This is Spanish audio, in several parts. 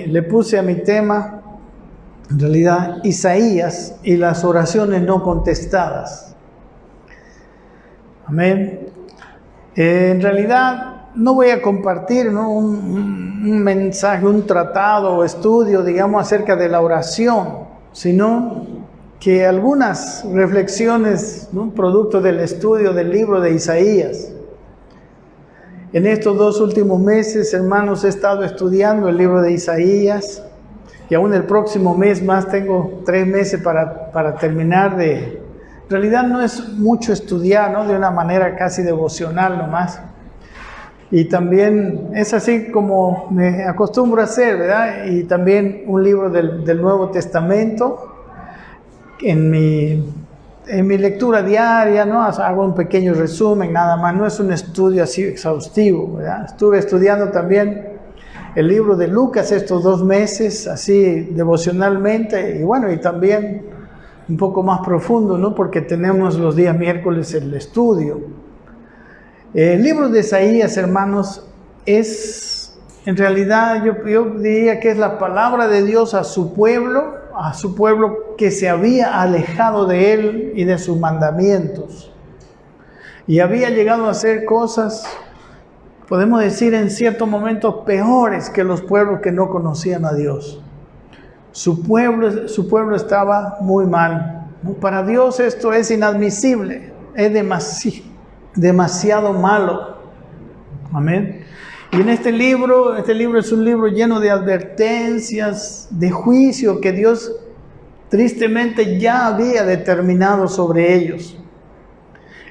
le puse a mi tema, en realidad, Isaías y las oraciones no contestadas. Amén. En realidad, no voy a compartir, ¿no?, un mensaje, un tratado o estudio, digamos, acerca de la oración, sino que algunas reflexiones, ¿no?, producto del estudio del libro de Isaías. En estos 2 últimos meses, hermanos, he estado estudiando el libro de Isaías y aún el próximo mes más, tengo 3 meses para terminar de... En realidad no es mucho estudiar, ¿no?, de una manera casi devocional nomás. Y también es así como me acostumbro a hacer, ¿verdad? Y también un libro del Nuevo Testamento en mi lectura diaria, ¿no? Hago un pequeño resumen, nada más, no es un estudio así exhaustivo, ¿verdad? Estuve estudiando también el libro de Lucas estos 2 meses, así devocionalmente, y bueno, y también un poco más profundo, ¿no? Porque tenemos los días miércoles el estudio. El libro de Isaías, hermanos, es, en realidad, yo diría que es la palabra de Dios a su pueblo que se había alejado de él y de sus mandamientos. Y había llegado a hacer cosas, podemos decir, en ciertos momentos peores que los pueblos que no conocían a Dios. Su pueblo estaba muy mal. Para Dios esto es inadmisible, es demasiado malo. Amén. Y en este libro es un libro lleno de advertencias, de juicio que Dios tristemente ya había determinado sobre ellos.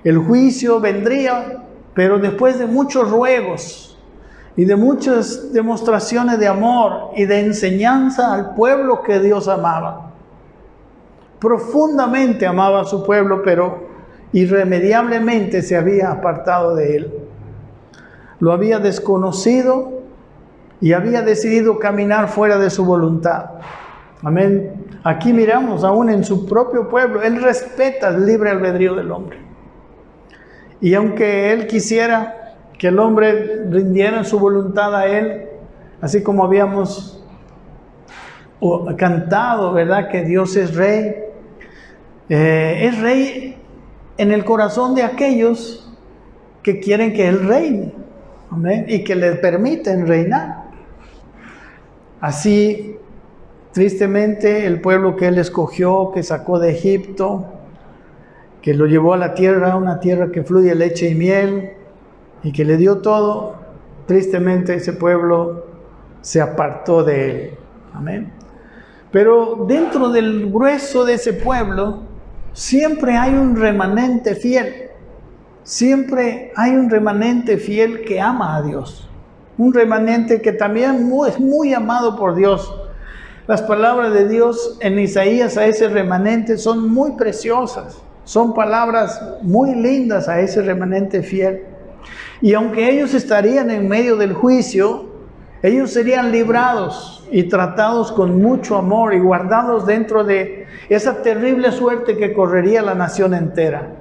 El juicio vendría, pero después de muchos ruegos y de muchas demostraciones de amor y de enseñanza al pueblo que Dios amaba. Profundamente amaba a su pueblo, pero irremediablemente se había apartado de él. Lo había desconocido y había decidido caminar fuera de su voluntad. Amén. Aquí miramos aún en su propio pueblo, él respeta el libre albedrío del hombre. Y aunque él quisiera que el hombre rindiera su voluntad a él, así como habíamos cantado, ¿verdad?, que Dios es rey en el corazón de aquellos que quieren que él reine. Amén. Y que le permiten reinar. Así, tristemente, el pueblo que él escogió, que sacó de Egipto, que lo llevó a la tierra, una tierra que fluye leche y miel, y que le dio todo, tristemente ese pueblo se apartó de él. Amén. Pero dentro del grueso de ese pueblo, siempre hay un remanente fiel. Siempre hay un remanente fiel que ama a Dios. Un remanente que también es muy amado por Dios. Las palabras de Dios en Isaías a ese remanente son muy preciosas. Son palabras muy lindas a ese remanente fiel. Y aunque ellos estarían en medio del juicio, ellos serían librados y tratados con mucho amor y guardados dentro de esa terrible suerte que correría la nación entera.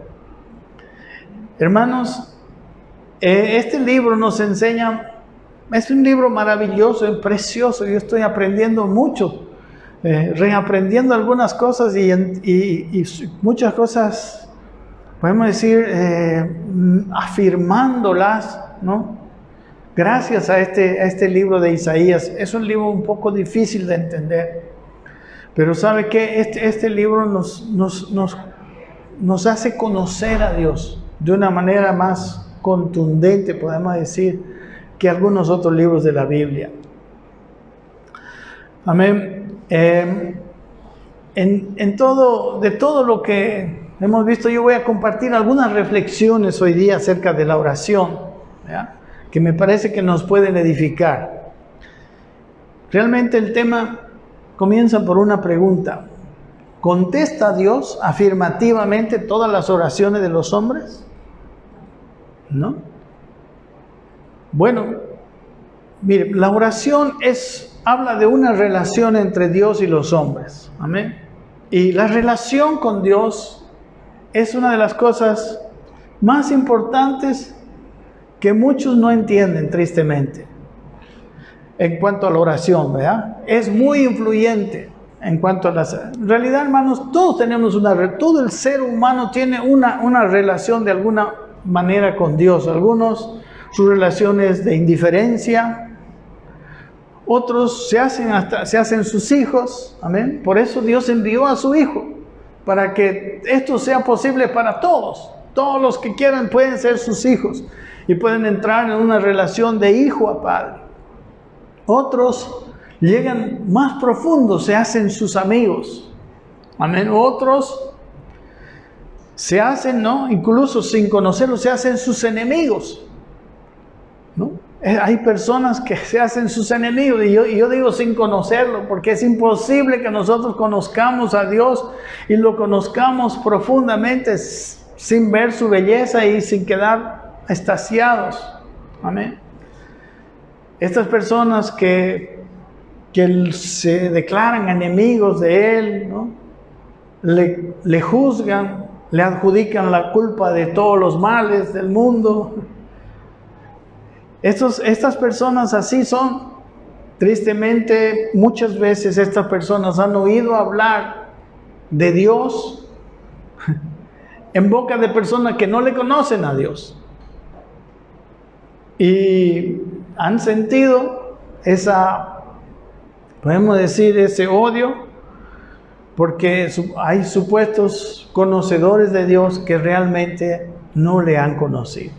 Hermanos, este libro nos enseña, es un libro maravilloso, precioso. Yo estoy aprendiendo mucho, reaprendiendo algunas cosas y muchas cosas, podemos decir, afirmándolas, ¿no? Gracias a este libro de Isaías. Es un libro un poco difícil de entender, pero ¿sabe qué? Este libro nos hace conocer a Dios de una manera más contundente, podemos decir, que algunos otros libros de la Biblia. Amén. De todo lo que hemos visto, yo voy a compartir algunas reflexiones hoy día acerca de la oración, ¿ya?, que me parece que nos pueden edificar. Realmente el tema comienza por una pregunta. ¿Contesta Dios afirmativamente todas las oraciones de los hombres? ¿No? Bueno, mire, la oración habla de una relación entre Dios y los hombres. Amén. Y la relación con Dios es una de las cosas más importantes que muchos no entienden, tristemente. en cuanto a la oración, ¿verdad? Es muy influyente en cuanto a las... En realidad, hermanos, todos tenemos todo el ser humano tiene una relación de alguna manera con Dios. Algunos, sus relaciones de indiferencia, otros se hacen sus hijos, amén. Por eso Dios envió a su Hijo, para que esto sea posible para todos. Todos los que quieran pueden ser sus hijos y pueden entrar en una relación de hijo a padre. Otros llegan más profundos, se hacen sus amigos. Amén. Otros se hacen, ¿no? Incluso sin conocerlos, se hacen sus enemigos, ¿no? Hay personas que se hacen sus enemigos, y yo digo sin conocerlo, porque es imposible que nosotros conozcamos a Dios y lo conozcamos profundamente sin ver su belleza y sin quedar extasiados. Amén. Estas personas que se declaran enemigos de Él, ¿no? Le juzgan, le adjudican la culpa de todos los males del mundo. Estas personas así son. Tristemente, muchas veces estas personas han oído hablar de Dios en boca de personas que no le conocen a Dios. Y han sentido podemos decir, ese odio, porque hay supuestos conocedores de Dios que realmente no le han conocido.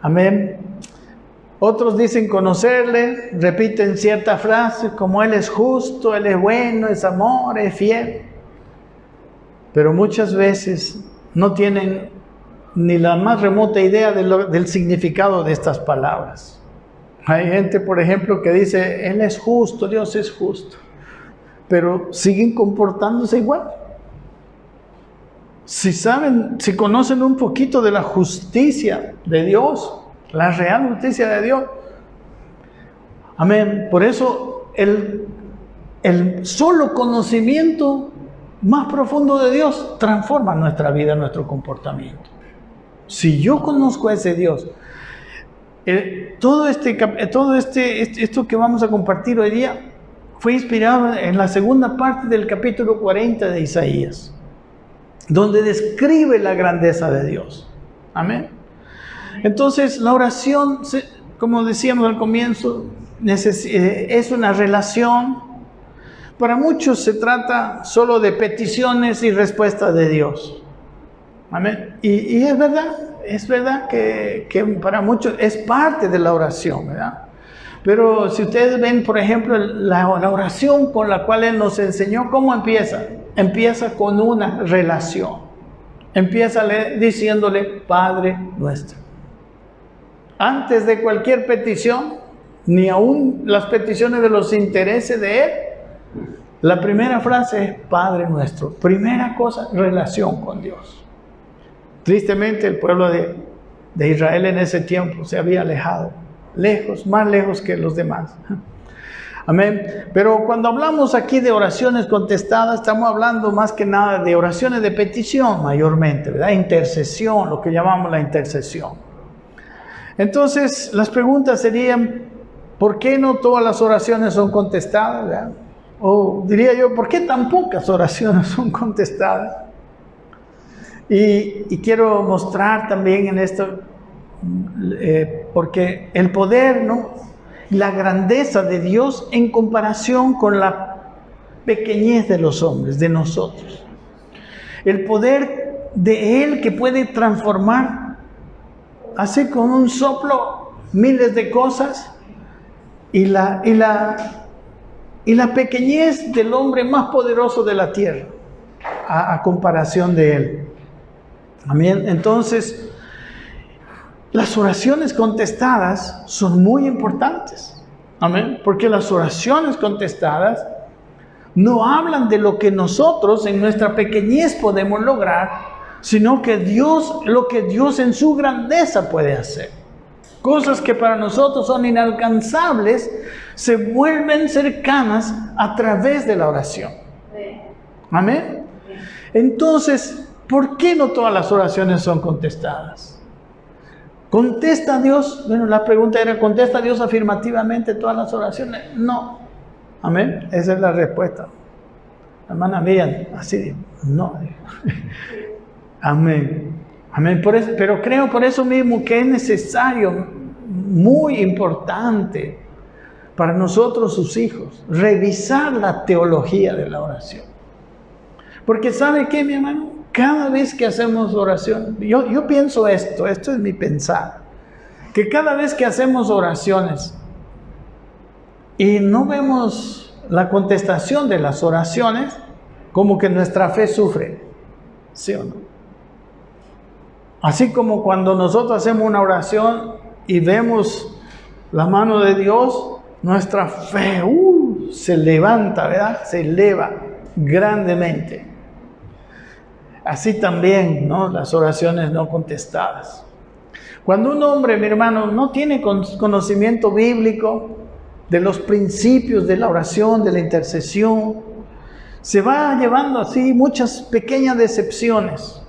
Amén. Otros dicen conocerle, repiten ciertas frases como Él es justo, Él es bueno, es amor, es fiel. Pero muchas veces no tienen ni la más remota idea del significado de estas palabras. Hay gente, por ejemplo, que dice, Él es justo, Dios es justo, pero siguen comportándose igual. Si conocen un poquito de la justicia de Dios, la real justicia de Dios, amén. Por eso el solo conocimiento más profundo de Dios transforma nuestra vida, nuestro comportamiento. Si yo conozco a ese Dios, esto que vamos a compartir hoy día fue inspirado en la segunda parte del capítulo 40 de Isaías, donde describe la grandeza de Dios. Amén. Entonces, la oración, como decíamos al comienzo, es una relación. Para muchos se trata solo de peticiones y respuestas de Dios. Amén. Y es verdad que para muchos es parte de la oración, ¿verdad? Pero si ustedes ven, por ejemplo, la oración con la cual Él nos enseñó, ¿cómo empieza? Empieza con una relación. Empieza diciéndole, Padre nuestro. Antes de cualquier petición, ni aún las peticiones de los intereses de Él, la primera frase es Padre nuestro. Primera cosa, relación con Dios. Tristemente, el pueblo de Israel en ese tiempo se había alejado, más lejos que los demás. Amén. Pero cuando hablamos aquí de oraciones contestadas, estamos hablando más que nada de oraciones de petición mayormente, ¿verdad? Intercesión, lo que llamamos la intercesión. Entonces, las preguntas serían, ¿por qué no todas las oraciones son contestadas, ¿verdad? O diría yo, ¿por qué tan pocas oraciones son contestadas? Y quiero mostrar también en esto, porque el poder, ¿no? La grandeza de Dios en comparación con la pequeñez de los hombres, de nosotros. El poder de Él que puede transformar, así con un soplo, miles de cosas, y la pequeñez del hombre más poderoso de la tierra, a comparación de Él. Amén. Entonces, las oraciones contestadas son muy importantes. Amén. Porque las oraciones contestadas no hablan de lo que nosotros en nuestra pequeñez podemos lograr, sino que lo que Dios en su grandeza puede hacer. Cosas que para nosotros son inalcanzables, se vuelven cercanas a través de la oración. Amén. Entonces, ¿por qué no todas las oraciones son contestadas? ¿Contesta Dios? Bueno, la pregunta era, ¿contesta Dios afirmativamente todas las oraciones? No. Amén. Esa es la respuesta. Hermana Miriam, así, no. Amén. Amén. Por eso, pero creo por eso mismo que es necesario, muy importante para nosotros sus hijos, revisar la teología de la oración. Porque ¿sabe qué, mi hermano? Cada vez que hacemos oración, yo pienso esto es mi pensar, que cada vez que hacemos oraciones y no vemos la contestación de las oraciones, como que nuestra fe sufre, ¿sí o no? Así como cuando nosotros hacemos una oración y vemos la mano de Dios, nuestra fe se levanta, ¿verdad? Se eleva grandemente. Así también, ¿no? Las oraciones no contestadas. Cuando un hombre, mi hermano, no tiene conocimiento bíblico de los principios de la oración, de la intercesión, se va llevando así muchas pequeñas decepciones.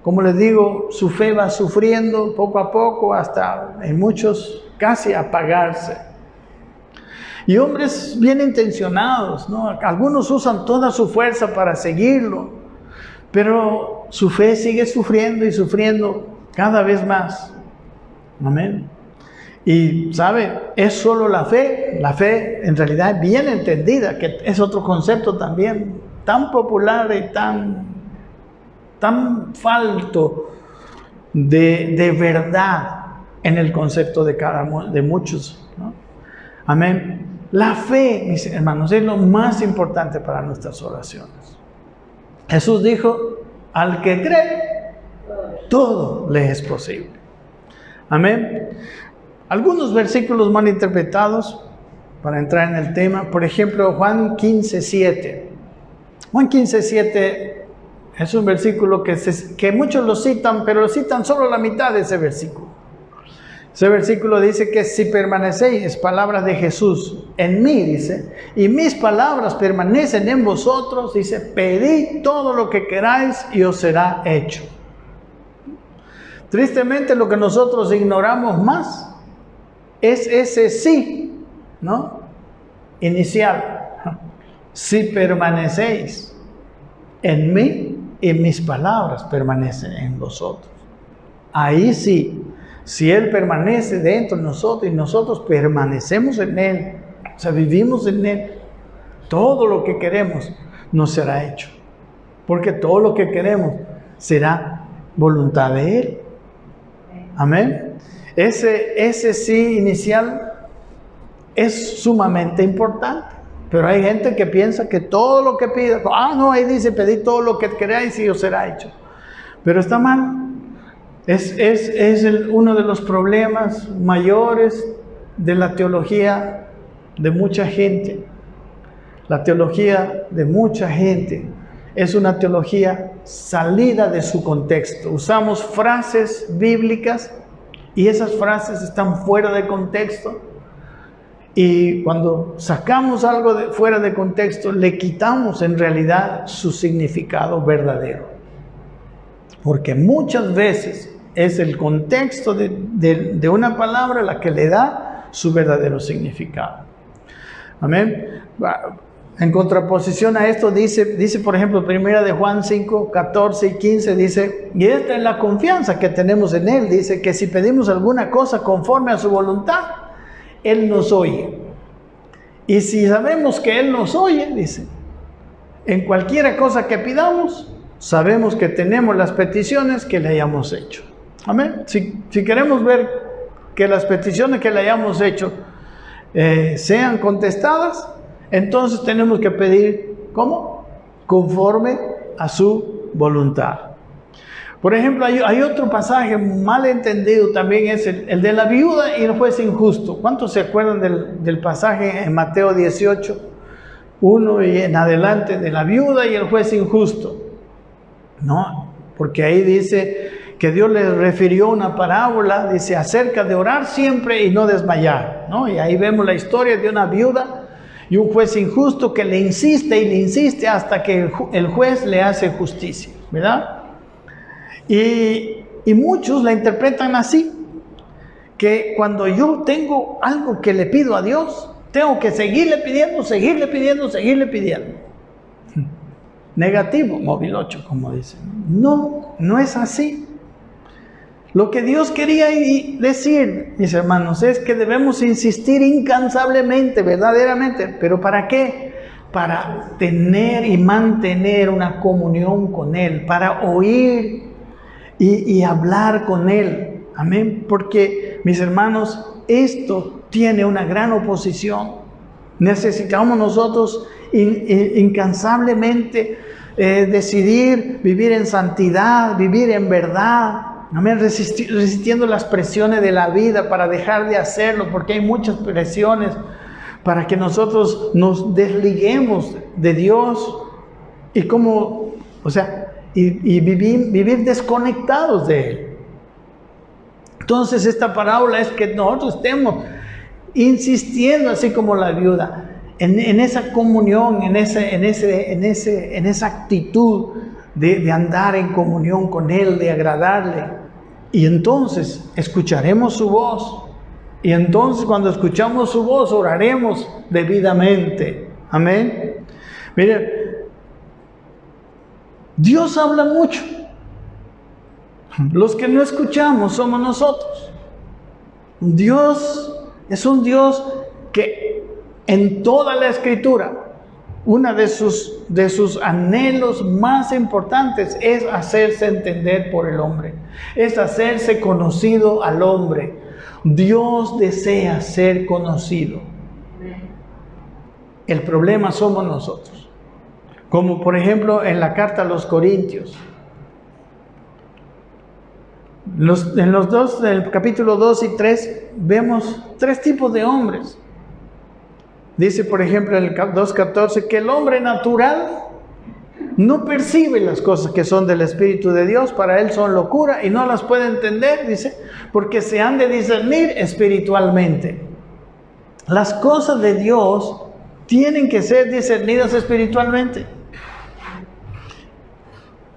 Como les digo, su fe va sufriendo poco a poco hasta en muchos casi apagarse. Y hombres bien intencionados, ¿no? Algunos usan toda su fuerza para seguirlo, pero su fe sigue sufriendo y sufriendo cada vez más. Amén. Y, ¿sabe? Es solo la fe en realidad bien entendida, que es otro concepto también tan popular y tan falto de verdad en el concepto de muchos, ¿no? Amén. La fe, mis hermanos, es lo más importante para nuestras oraciones. Jesús dijo, al que cree, todo le es posible. Amén. Algunos versículos mal interpretados, para entrar en el tema, por ejemplo, Juan 15:7. Juan 15:7 es un versículo que muchos lo citan, pero lo citan solo la mitad de ese versículo. Ese versículo dice que si permanecéis, palabras de Jesús, en mí, dice, y mis palabras permanecen en vosotros, dice, pedid todo lo que queráis y os será hecho. Tristemente lo que nosotros ignoramos más es ese sí, ¿no? Inicial. Si permanecéis en mí y mis palabras permanecen en vosotros. Ahí sí. Si Él permanece dentro de nosotros y nosotros permanecemos en Él, o sea, vivimos en Él, todo lo que queremos nos será hecho. Porque todo lo que queremos será voluntad de Él. Amén. Ese sí inicial es sumamente importante. Pero hay gente que piensa que todo lo que pida, no, ahí dice, pedid todo lo que queráis y os será hecho. Pero está mal. Es uno de los problemas mayores de la teología de mucha gente. La teología de mucha gente es una teología salida de su contexto. Usamos frases bíblicas y esas frases están fuera de contexto. Y cuando sacamos algo fuera de contexto, le quitamos en realidad su significado verdadero. Porque muchas veces es el contexto de una palabra la que le da su verdadero significado. Amén. En contraposición a esto dice por ejemplo, primera de Juan 5, 14 y 15, dice, y esta es la confianza que tenemos en Él, dice que si pedimos alguna cosa conforme a su voluntad, Él nos oye. Y si sabemos que Él nos oye, dice, en cualquier cosa que pidamos, sabemos que tenemos las peticiones que le hayamos hecho. Amén. Si queremos ver que las peticiones que le hayamos hecho sean contestadas, entonces tenemos que pedir, ¿cómo? Conforme a su voluntad. Por ejemplo, hay otro pasaje mal entendido también, es el de la viuda y el juez injusto. ¿Cuántos se acuerdan del pasaje en Mateo 18, 1 y en adelante, de la viuda y el juez injusto? No, porque ahí dice que Dios les refirió una parábola, dice, acerca de orar siempre y no desmayar, ¿no? Y ahí vemos la historia de una viuda y un juez injusto que le insiste hasta que el juez le hace justicia, ¿verdad? Y muchos la interpretan así, que cuando yo tengo algo que le pido a Dios, tengo que seguirle pidiendo. Negativo, móvil 8, como dicen. No, no es así. Lo que Dios quería decir, mis hermanos, es que debemos insistir incansablemente, verdaderamente. ¿Pero para qué? Para tener y mantener una comunión con Él, para oír y hablar con Él. Amén. Porque, mis hermanos, esto tiene una gran oposición. Necesitamos nosotros incansablemente decidir vivir en santidad, vivir en verdad. Amén. Resistiendo las presiones de la vida para dejar de hacerlo, porque hay muchas presiones para que nosotros nos desliguemos de Dios y vivir desconectados de Él. Entonces esta parábola es que nosotros estemos insistiendo, así como la viuda, en esa comunión, en esa actitud de andar en comunión con Él, de agradarle. Y entonces escucharemos su voz. Y entonces cuando escuchamos su voz, oraremos debidamente. Amén. Miren, Dios habla mucho. Los que no escuchamos somos nosotros. Dios es un Dios que en toda la Escritura, una de sus anhelos más importantes es hacerse entender por el hombre, es hacerse conocido al hombre. Dios desea ser conocido. El problema somos nosotros. Como por ejemplo en la carta a los Corintios. En el capítulo 2 y 3 vemos 3 tipos de hombres. Dice por ejemplo en el 2:14 que el hombre natural no percibe las cosas que son del Espíritu de Dios, para él son locura y no las puede entender, dice, porque se han de discernir espiritualmente. Las cosas de Dios tienen que ser discernidas espiritualmente.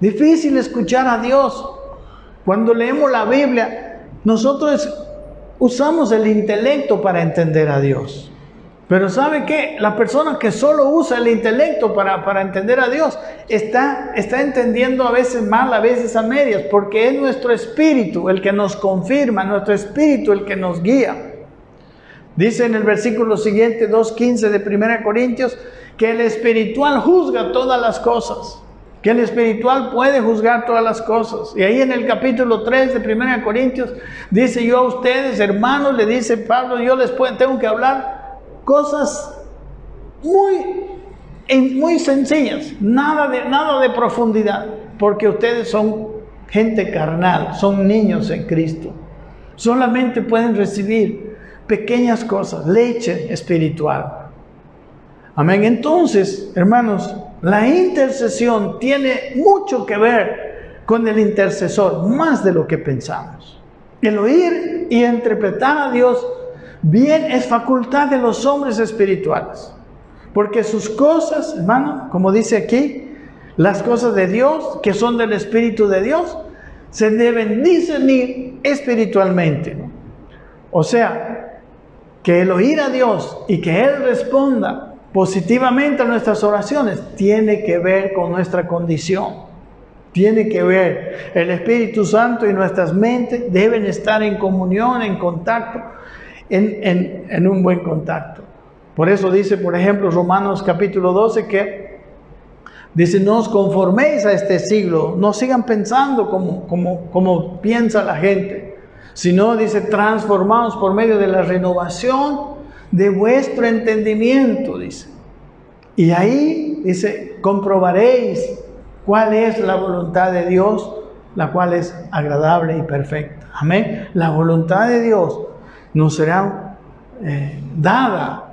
Difícil escuchar a Dios. Cuando leemos la Biblia, nosotros usamos el intelecto para entender a Dios. Pero ¿sabe qué? La persona que solo usa el intelecto para entender a Dios está entendiendo a veces mal, a veces a medias, porque es nuestro espíritu el que nos confirma, nuestro espíritu el que nos guía. Dice en el versículo siguiente, 2:15 de 1 Corintios, que el espiritual juzga todas las cosas, que el espiritual puede juzgar todas las cosas. Y ahí en el capítulo 3 de 1 Corintios, dice: yo a ustedes, hermanos, le dice Pablo, yo les tengo que hablar cosas muy sencillas, nada de profundidad, porque ustedes son gente carnal, son niños en Cristo. Solamente pueden recibir pequeñas cosas, leche espiritual. Amén. Entonces, hermanos, la intercesión tiene mucho que ver con el intercesor, más de lo que pensamos. El oír y interpretar a Dios bien es facultad de los hombres espirituales, porque sus cosas, hermano, como dice aquí, las cosas de Dios, que son del Espíritu de Dios, se deben discernir espiritualmente, ¿no? O sea, que el oír a Dios y que Él responda positivamente a nuestras oraciones tiene que ver con nuestra condición. Tiene que ver, el Espíritu Santo y nuestras mentes deben estar en comunión, en contacto, en un buen contacto. Por eso dice, por ejemplo, Romanos capítulo 12, que dice: no os conforméis a este siglo, no sigan pensando como piensa la gente, sino, dice, transformaos por medio de la renovación de vuestro entendimiento, dice. Y ahí, dice, comprobaréis cuál es la voluntad de Dios, la cual es agradable y perfecta. Amén. La voluntad de Dios nos será dada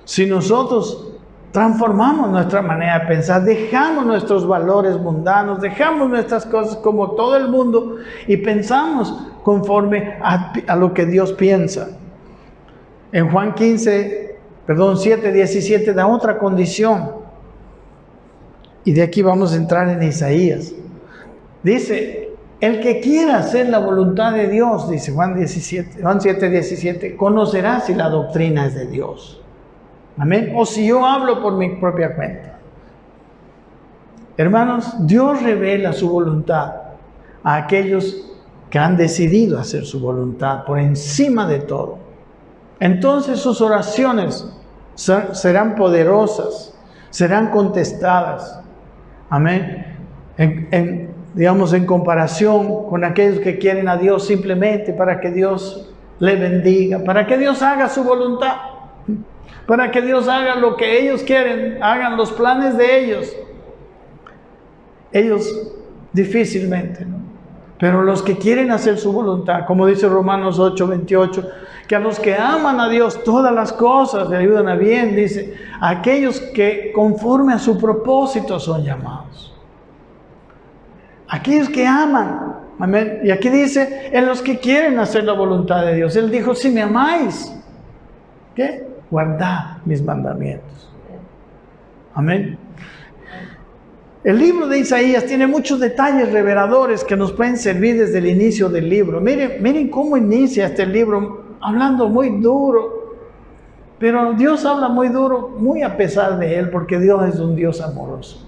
si nosotros transformamos nuestra manera de pensar, dejamos nuestros valores mundanos, dejamos nuestras cosas como todo el mundo y pensamos conforme a lo que Dios piensa. En Juan 7:17 da otra condición. Y de aquí vamos a entrar en Isaías. Dice: El que quiera hacer la voluntad de Dios, dice Juan 7:17, conocerá si la doctrina es de Dios. Amén. O si yo hablo por mi propia cuenta. Hermanos, Dios revela su voluntad a aquellos que han decidido hacer su voluntad por encima de todo. Entonces sus oraciones serán poderosas, serán contestadas. Amén. Digamos, en comparación con aquellos que quieren a Dios simplemente para que Dios le bendiga, para que Dios haga su voluntad, para que Dios haga lo que ellos quieren, hagan los planes de ellos. Ellos difícilmente, ¿no? Pero los que quieren hacer su voluntad, como dice Romanos 8:28, que a los que aman a Dios todas las cosas le ayudan a bien, dice, aquellos que conforme a su propósito son llamados. Aquellos que aman, amén. Y aquí dice, en los que quieren hacer la voluntad de Dios. Él dijo, si me amáis, ¿qué? Guardad mis mandamientos. Amén. El libro de Isaías tiene muchos detalles reveladores que nos pueden servir desde el inicio del libro. Miren cómo inicia este libro, hablando muy duro. Pero Dios habla muy duro, muy a pesar de Él, porque Dios es un Dios amoroso.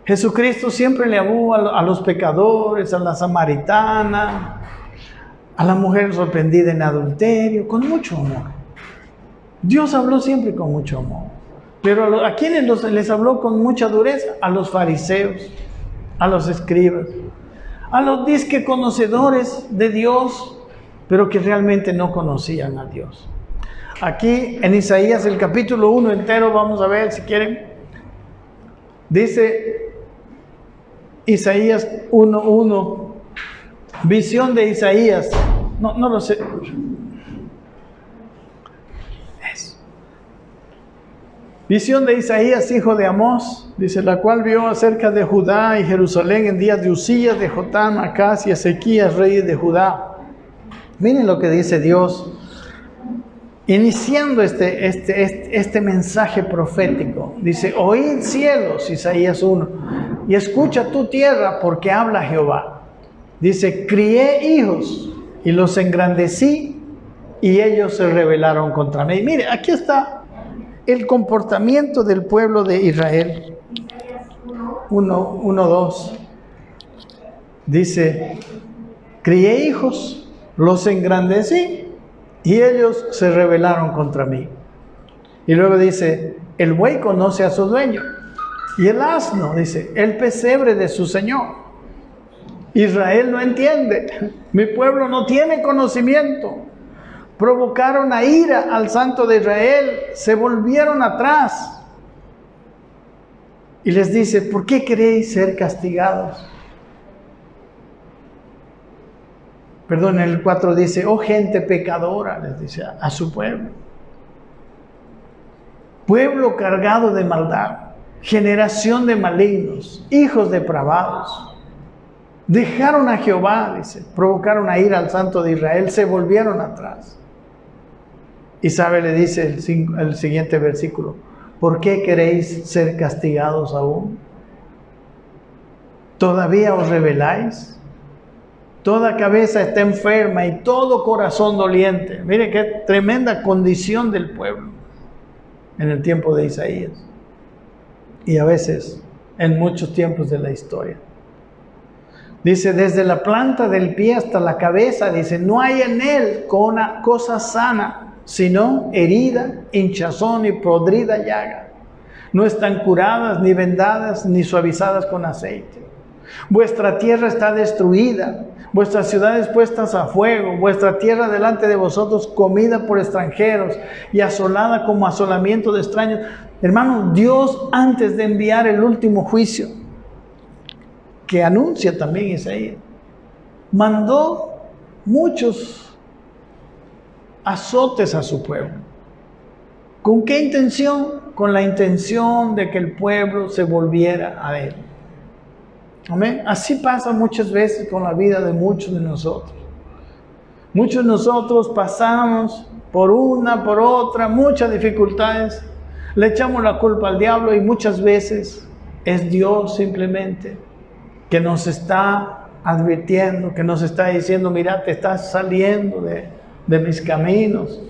Jesucristo siempre le habló a los pecadores, a la samaritana, a la mujer sorprendida en adulterio, con mucho amor. Dios habló siempre con mucho amor. Pero ¿a quiénes les habló con mucha dureza? A los fariseos, a los escribas, a los disque conocedores de Dios, pero que realmente no conocían a Dios. Aquí en Isaías, el capítulo 1 entero, vamos a ver si quieren. Dice Isaías 1:1, visión de Isaías. No lo sé. Visión de Isaías, hijo de Amós, dice, la cual vio acerca de Judá y Jerusalén en días de Usías, de Jotam, Acaz y Ezequías, reyes de Judá. Miren lo que dice Dios, iniciando este mensaje profético. Dice, oíd cielos, Isaías 1, y escucha tu tierra, porque habla Jehová. Dice, crié hijos y los engrandecí, y ellos se rebelaron contra mí. Mire, aquí está el comportamiento del pueblo de Israel. 1:2 dice, crié hijos, los engrandecí y ellos se rebelaron contra mí. Y luego dice, el buey conoce a su dueño y el asno, dice, el pesebre de su señor. Israel no entiende, mi pueblo no tiene conocimiento. Provocaron a ira al Santo de Israel, se volvieron atrás. Y les dice, ¿por qué queréis ser castigados? Perdón, en el 4 dice, oh gente pecadora, les dice a su pueblo. Pueblo cargado de maldad, generación de malignos, hijos depravados. Dejaron a Jehová, dice, provocaron a ira al Santo de Israel, se volvieron atrás. Y sabe, le dice el siguiente versículo, ¿por qué queréis ser castigados aún? ¿Todavía os rebeláis? Toda cabeza está enferma y todo corazón doliente. Mire qué tremenda condición del pueblo en el tiempo de Isaías. Y a veces en muchos tiempos de la historia. Dice, desde la planta del pie hasta la cabeza, dice, no hay en él una cosa sana, sino herida, hinchazón y podrida llaga. No están curadas, ni vendadas, ni suavizadas con aceite. Vuestra tierra está destruida, vuestras ciudades puestas a fuego, vuestra tierra delante de vosotros comida por extranjeros y asolada como asolamiento de extraños. Hermano, Dios, antes de enviar el último juicio, que anuncia también Isaías, mandó muchos azotes a su pueblo. ¿Con qué intención? Con la intención de que el pueblo se volviera a él. Amén. Así pasa muchas veces con la vida de muchos de nosotros. Muchos de nosotros pasamos por una, por otra, muchas dificultades. Le echamos la culpa al diablo y muchas veces es Dios simplemente que nos está advirtiendo, que nos está diciendo, mira, te estás saliendo de mis caminos,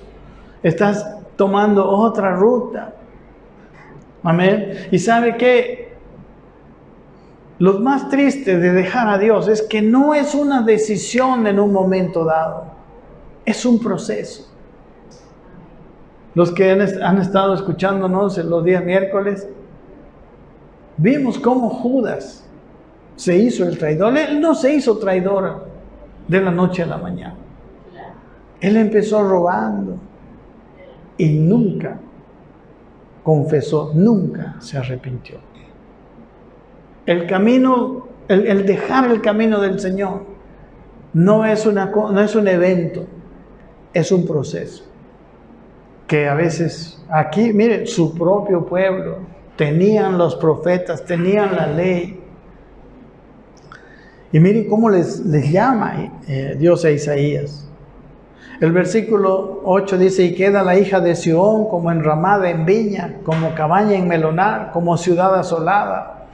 estás tomando otra ruta. Amén. Y ¿sabe qué? Lo más triste de dejar a Dios es que no es una decisión en un momento dado, es un proceso. Los que han estado escuchándonos en los días miércoles, vimos cómo Judas se hizo el traidor. Él no se hizo traidor de la noche a la mañana. Él empezó robando y nunca confesó, nunca se arrepintió. El camino, el dejar el camino del Señor no es un evento, es un proceso. Que a veces aquí, miren, su propio pueblo, tenían los profetas, tenían la ley. Y miren cómo les llama Dios a Isaías. El versículo 8 dice, y queda la hija de Sión como enramada en viña, como cabaña en melonar, como ciudad asolada.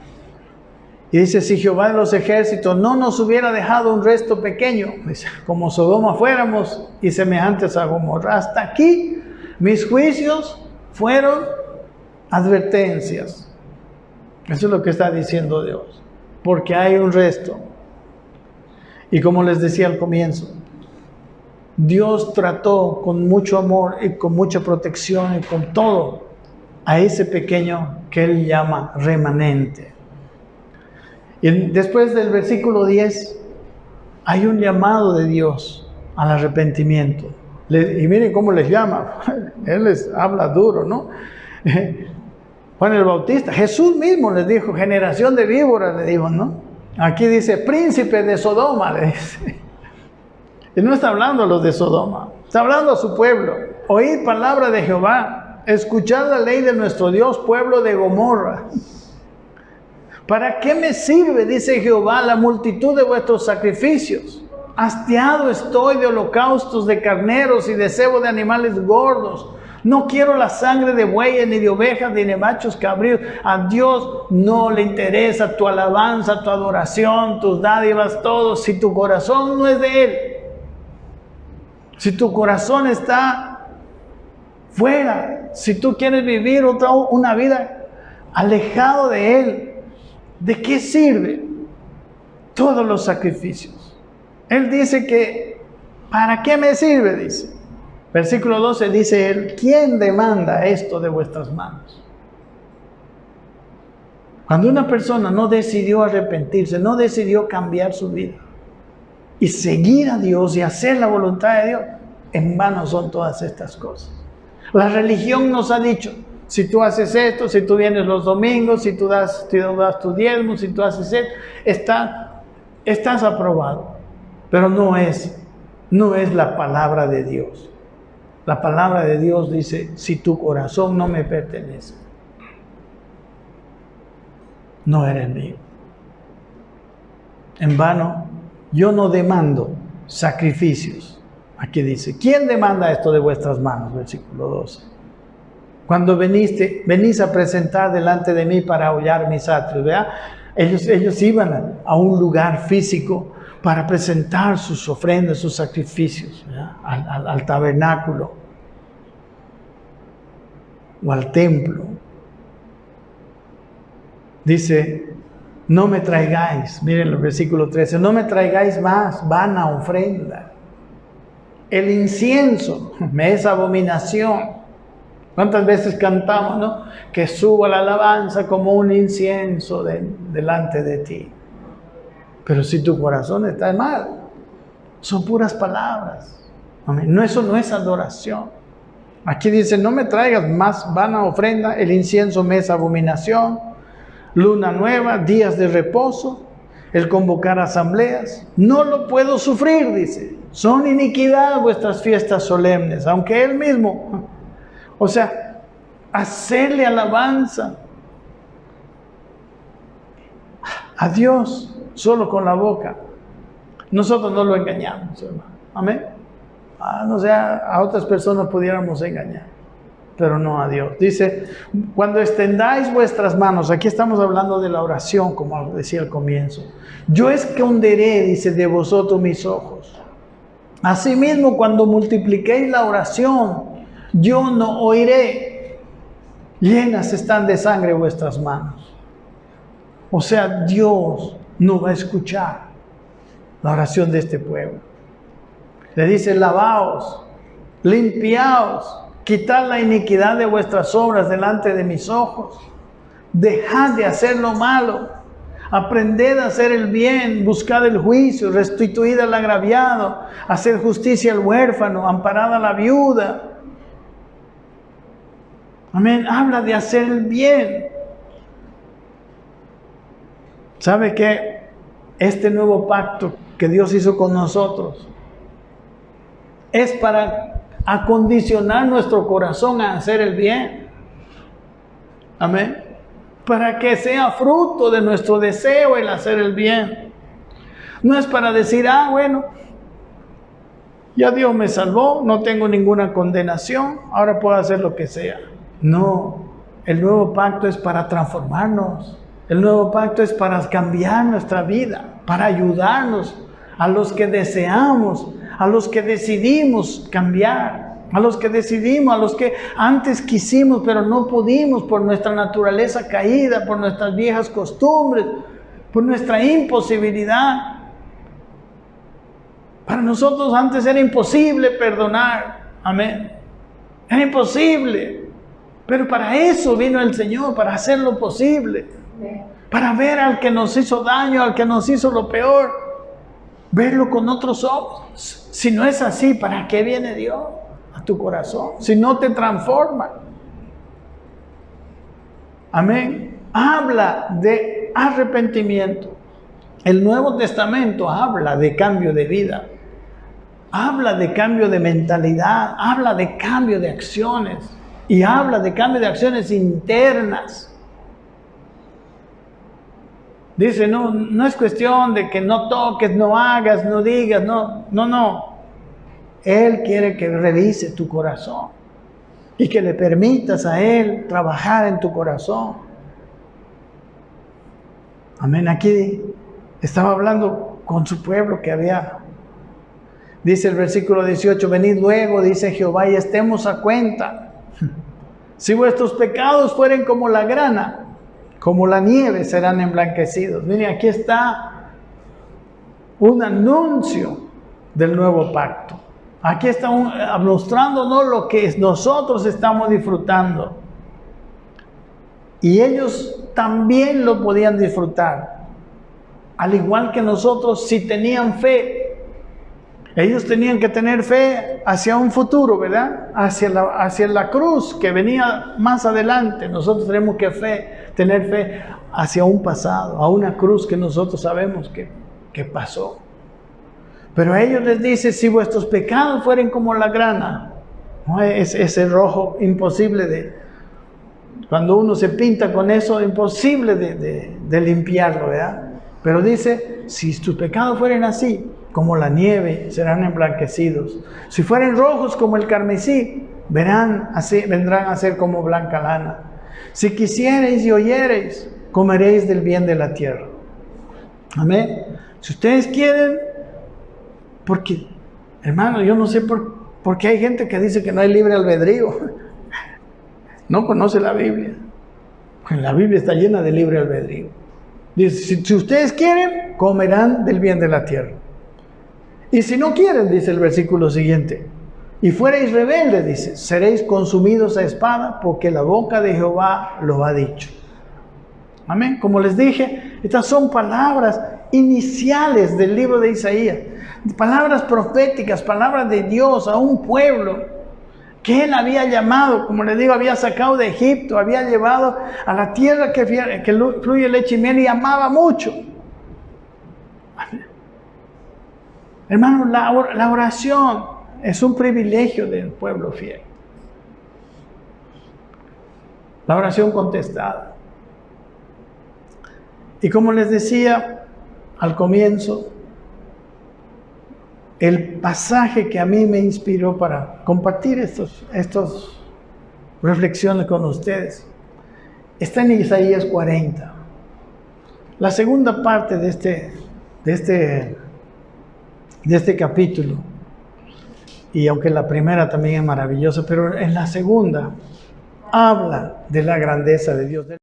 Y dice, si Jehová de los ejércitos no nos hubiera dejado un resto pequeño, dice, como Sodoma fuéramos y semejantes a Gomorra. Hasta aquí mis juicios fueron advertencias. Eso es lo que está diciendo Dios. Porque hay un resto. Y como les decía al comienzo, Dios trató con mucho amor y con mucha protección y con todo a ese pequeño que Él llama remanente. Y después del versículo 10 hay un llamado de Dios al arrepentimiento. Y miren cómo les llama. Él les habla duro, ¿no? Juan el Bautista, Jesús mismo les dijo, generación de víboras, le dijo, ¿no? Aquí dice, príncipe de Sodoma, le dice. Y no está hablando a los de Sodoma, está hablando a su pueblo. Oíd palabra de Jehová, escuchad la ley de nuestro Dios, pueblo de Gomorra. ¿Para qué me sirve, dice Jehová, la multitud de vuestros sacrificios? Hastiado estoy de holocaustos, de carneros y de cebo de animales gordos. No quiero la sangre de bueyes, ni de ovejas, ni de machos cabríos. A Dios no le interesa tu alabanza, tu adoración, tus dádivas, todo. Si tu corazón no es de Él, si tu corazón está fuera, si tú quieres vivir una vida alejado de Él, ¿de qué sirve todos los sacrificios? Él dice que, ¿para qué me sirve? Dice. Versículo 12 dice Él, ¿quién demanda esto de vuestras manos? Cuando una persona no decidió arrepentirse, no decidió cambiar su vida y seguir a Dios y hacer la voluntad de Dios, en vano son todas estas cosas. La religión nos ha dicho, si tú haces esto, si tú vienes los domingos, si tú das tu diezmo, si tú haces esto, estás aprobado. Pero no es la palabra de Dios. La palabra de Dios dice, si tu corazón no me pertenece, no eres mío. En vano, yo no demando sacrificios. Aquí dice, ¿quién demanda esto de vuestras manos? Versículo 12. Cuando venís a presentar delante de mí para hollar mis atrios, ¿verdad? Ellos iban a un lugar físico para presentar sus ofrendas, sus sacrificios, al tabernáculo o al templo. Dice, no me traigáis, miren el versículo 13, no me traigáis más vana ofrenda. El incienso me es abominación. ¿Cuántas veces cantamos, no? Que suba la alabanza como un incienso delante de ti. Pero si tu corazón está mal, son puras palabras. Amén. No, eso no es adoración. Aquí dice, no me traigas más vana ofrenda, el incienso me es abominación, luna nueva, días de reposo, el convocar asambleas. No lo puedo sufrir, dice. Son iniquidad vuestras fiestas solemnes, aunque Él mismo, o sea, hacerle alabanza a Dios solo con la boca. Nosotros no lo engañamos, hermano. Amén. No sé, a otras personas pudiéramos engañar. pero no a Dios. Dice, cuando extendáis vuestras manos, aquí estamos hablando de la oración, como decía al comienzo. Yo esconderé, dice, de vosotros mis ojos. Asimismo, cuando multipliquéis la oración, yo no oiré. Llenas están de sangre vuestras manos. O sea, Dios no va a escuchar la oración de este pueblo. Le dice, lavaos, limpiaos, quitad la iniquidad de vuestras obras delante de mis ojos. Dejad de hacer lo malo. Aprended a hacer el bien, buscad el juicio, restituid al agraviado, haced justicia al huérfano, amparad a la viuda. Amén. Habla de hacer el bien. ¿Sabe qué? Este nuevo pacto que Dios hizo con nosotros es para acondicionar nuestro corazón a hacer el bien. Amén. Para que sea fruto de nuestro deseo el hacer el bien. No es para decir, bueno, ya Dios me salvó, no tengo ninguna condenación, ahora puedo hacer lo que sea. No, el nuevo pacto es para transformarnos. El nuevo pacto es para cambiar nuestra vida, para ayudarnos a los que deseamos, a los que decidimos cambiar. A los que decidimos, a los que antes quisimos pero no pudimos por nuestra naturaleza caída, por nuestras viejas costumbres, por nuestra imposibilidad. Para nosotros antes era imposible perdonar, amén. Era imposible, pero para eso vino el Señor, para hacerlo posible, para ver al que nos hizo daño, al que nos hizo lo peor, verlo con otros ojos. Si no es así, ¿para qué viene Dios a tu corazón? Si no te transforma. Amén. Habla de arrepentimiento. El Nuevo Testamento habla de cambio de vida. Habla de cambio de mentalidad. Habla de cambio de acciones. Y habla de cambio de acciones internas. Dice, no es cuestión de que no toques, no hagas, no digas, no. Él quiere que revise tu corazón y que le permitas a Él trabajar en tu corazón. Amén. Aquí estaba hablando con su pueblo que había. Dice el versículo 18, venid luego, dice Jehová, y estemos a cuenta. Si vuestros pecados fueren como la grana, como la nieve serán emblanquecidos. Miren, aquí está un anuncio del nuevo pacto. Aquí está mostrándonos lo que nosotros estamos disfrutando. Y ellos también lo podían disfrutar. Al igual que nosotros, si tenían fe. Ellos tenían que tener fe hacia un futuro, ¿verdad? Hacia la cruz que venía más adelante. Nosotros tenemos que tener fe hacia un pasado, a una cruz que nosotros sabemos que pasó. Pero a ellos les dice, si vuestros pecados fueren como la grana, ¿no? Ese rojo imposible cuando uno se pinta con eso, imposible de limpiarlo, ¿verdad? Pero dice, si tus pecados fueren así, como la nieve, serán emblanquecidos. Si fueren rojos como el carmesí, vendrán a ser como blanca lana. Si quisiereis y oyereis, comeréis del bien de la tierra. Amén. Si ustedes quieren, porque, hermano, yo no sé por qué hay gente que dice que no hay libre albedrío. No conoce la Biblia. Pues la Biblia está llena de libre albedrío. Dice, si ustedes quieren, comerán del bien de la tierra. Y si no quieren, dice el versículo siguiente, y fuereis rebeldes, dice, seréis consumidos a espada, porque la boca de Jehová lo ha dicho. Amén. Como les dije, estas son palabras iniciales del libro de Isaías. Palabras proféticas, palabras de Dios a un pueblo que Él había llamado, como les digo, había sacado de Egipto, había llevado a la tierra que fluye leche y miel y amaba mucho. Amén. Hermano, la oración es un privilegio del pueblo fiel. La oración contestada. Y como les decía al comienzo, el pasaje que a mí me inspiró para compartir reflexione con ustedes. Está en Isaías 40. La segunda parte de este capítulo, y aunque la primera también es maravillosa, pero en la segunda habla de la grandeza de Dios.